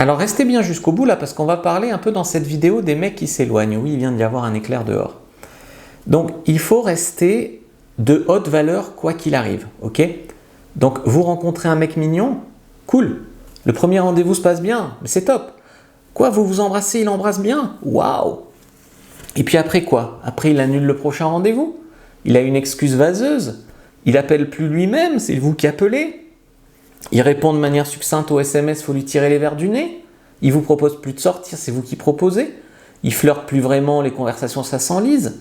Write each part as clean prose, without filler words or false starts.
Alors restez bien jusqu'au bout là parce qu'on va parler un peu dans cette vidéo des mecs qui s'éloignent. Oui, il vient d'y avoir un éclair dehors. Donc il faut rester de haute valeur quoi qu'il arrive, ok? Donc vous rencontrez un mec mignon, cool. Le premier rendez-vous se passe bien, mais c'est top. Quoi, vous vous embrassez, il embrasse bien? Waouh! Et puis après quoi? Après il annule le prochain rendez-vous? Il a une excuse vaseuse? Il appelle plus lui-même, c'est vous qui appelez? Il répond de manière succincte au SMS, il faut lui tirer les verres du nez. Il vous propose plus de sortir, c'est vous qui proposez. Il flirte plus vraiment, les conversations ça s'enlise.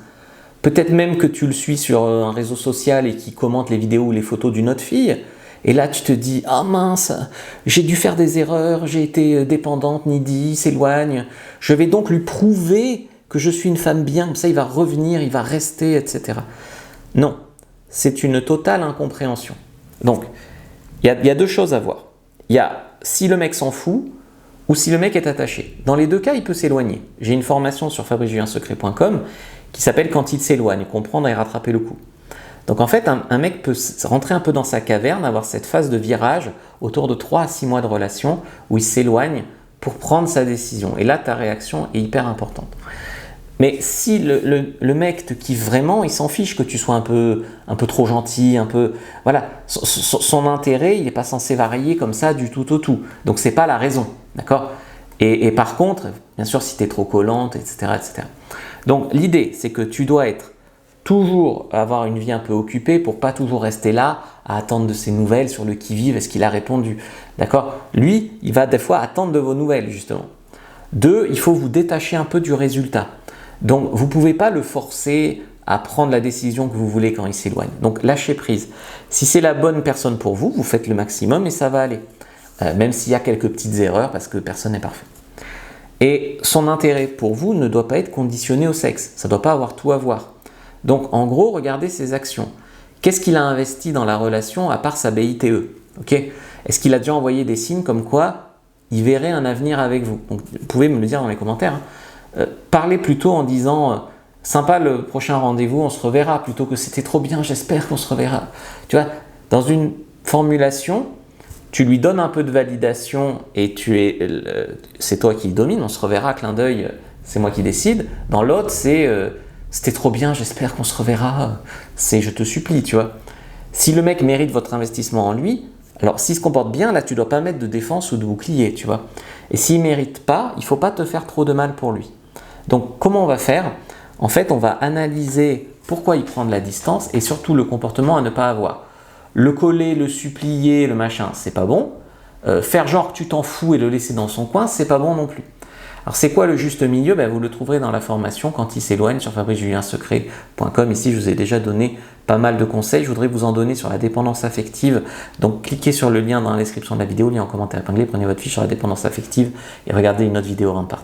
Peut-être même que tu le suis sur un réseau social et qu'il commente les vidéos ou les photos d'une autre fille. Et là tu te dis, ah mince, j'ai dû faire des erreurs, j'ai été dépendante, needy, il s'éloigne. Je vais donc lui prouver que je suis une femme bien, comme ça il va revenir, il va rester, etc. Non, c'est une totale incompréhension. Donc, il y a deux choses à voir. Il y a si le mec s'en fout ou si le mec est attaché. Dans les deux cas, il peut s'éloigner. J'ai une formation sur fabricejuliensecret.com qui s'appelle « Quand il s'éloigne », comprendre et rattraper le coup. Donc en fait, un mec peut rentrer un peu dans sa caverne, avoir cette phase de virage autour de 3 à 6 mois de relation où il s'éloigne pour prendre sa décision. Et là, ta réaction est hyper importante. Mais si le mec te kiffe vraiment, il s'en fiche que tu sois un peu trop gentil, un peu… Voilà, son intérêt, il n'est pas censé varier comme ça du tout au tout. Donc, ce n'est pas la raison, d'accord ? Et par contre, bien sûr, si tu es trop collante, etc., etc. Donc, l'idée, c'est que tu dois toujours avoir une vie un peu occupée pour pas toujours rester là à attendre de ses nouvelles sur le qui-vive, est-ce qu'il a répondu, d'accord ? Lui, il va des fois attendre de vos nouvelles, justement. 2, il faut vous détacher un peu du résultat. Donc, vous ne pouvez pas le forcer à prendre la décision que vous voulez quand il s'éloigne. Donc, lâchez prise. Si c'est la bonne personne pour vous, vous faites le maximum et ça va aller. Même s'il y a quelques petites erreurs parce que personne n'est parfait. Et son intérêt pour vous ne doit pas être conditionné au sexe. Ça ne doit pas avoir tout à voir. Donc, en gros, regardez ses actions. Qu'est-ce qu'il a investi dans la relation à part sa BITE, okay ? Est-ce qu'il a déjà envoyé des signes comme quoi il verrait un avenir avec vous? Donc, vous pouvez me le dire dans les commentaires. Parlez plutôt en disant « Sympa le prochain rendez-vous, on se reverra » plutôt que « C'était trop bien, j'espère qu'on se reverra ». Tu vois, dans une formulation, tu lui donnes un peu de validation et c'est toi qui le domine, on se reverra, clin d'œil, c'est moi qui décide. Dans l'autre, c'est c'était trop bien, j'espère qu'on se reverra, c'est je te supplie, tu vois. Si le mec mérite votre investissement en lui, alors s'il se comporte bien, là tu ne dois pas mettre de défense ou de bouclier, tu vois. Et s'il ne mérite pas, il ne faut pas te faire trop de mal pour lui. Donc comment on va faire? En fait, on va analyser pourquoi il prend de la distance et surtout le comportement à ne pas avoir. Le coller, le supplier, le machin, c'est pas bon. Faire genre que tu t'en fous et le laisser dans son coin, c'est pas bon non plus. Alors c'est quoi le juste milieu? Vous le trouverez dans la formation Quand il s'éloigne sur fabricejuliensecret.com. Ici, je vous ai déjà donné pas mal de conseils. Je voudrais vous en donner sur la dépendance affective. Donc cliquez sur le lien dans la description de la vidéo, lien en commentaire épinglé, prenez votre fiche sur la dépendance affective et regardez une autre vidéo en partie.